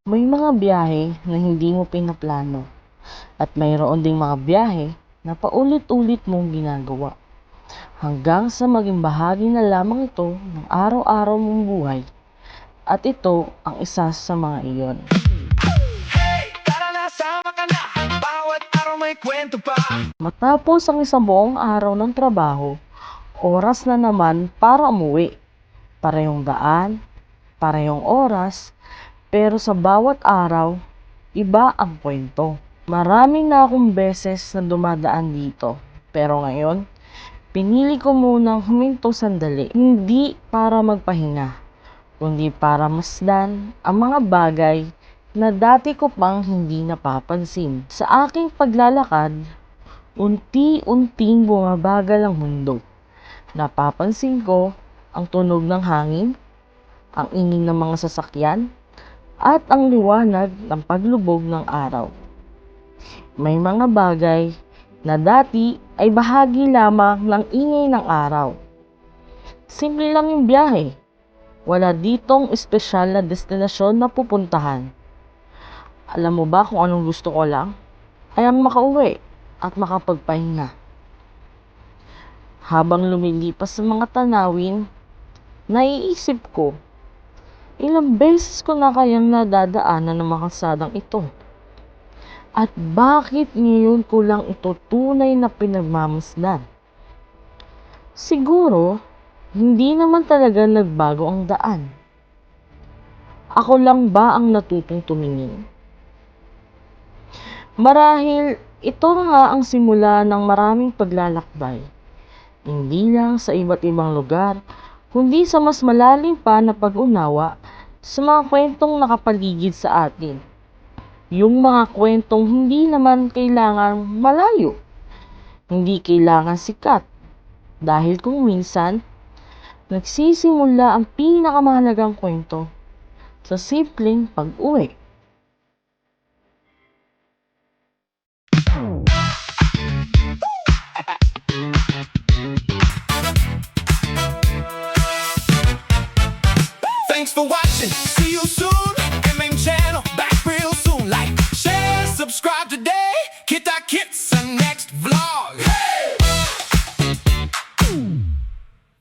May mga biyahe na hindi mo pinaplano at mayroon ding mga biyahe na paulit-ulit mong ginagawa hanggang sa maging bahagi na lamang ito ng araw-araw mong buhay at ito ang isa sa mga iyon. Tara na, sama ka na. Bawat araw may kwento pa. Matapos ang isang buong araw ng trabaho, oras na naman para umuwi. Parehong daan, parehong oras, pero sa bawat araw, iba ang kwento. Maraming na akong beses na dumadaan dito, pero ngayon, pinili ko munang huminto sandali. Hindi para magpahinga, kundi para masdan ang mga bagay na dati ko pang hindi napapansin. Sa aking paglalakad, unti-unting bumabagal ang mundo. Napapansin ko ang tunog ng hangin, ang ingin ng mga sasakyan, at ang liwanag ng paglubog ng araw. May mga bagay na dati ay bahagi lamang ng ingay ng araw. Simple lang yung biyahe. Wala ditong espesyal na destinasyon na pupuntahan. Alam mo ba kung anong gusto ko lang? Ay ang makauwi at makapagpahinga. Habang lumilipas sa mga tanawin, naiisip ko, ilang beses ko na kayang nadadaanan ng mga kalsadang ito. At bakit ngayon ko lang ito tunay na pinagmamasdan? Siguro, hindi naman talaga nagbago ang daan. Ako lang ba ang natutong tumingin? Marahil, ito nga ang simula ng maraming paglalakbay. Hindi lang sa iba't ibang lugar, kundi sa mas malalim pa na pag-unawa sa mga kwentong nakapaligid sa atin. Yung mga kwentong hindi naman kailangan malayo, hindi kailangan sikat, dahil kung minsan, nagsisimula ang pinakamahalagang kwento sa simpleng pag-uwi.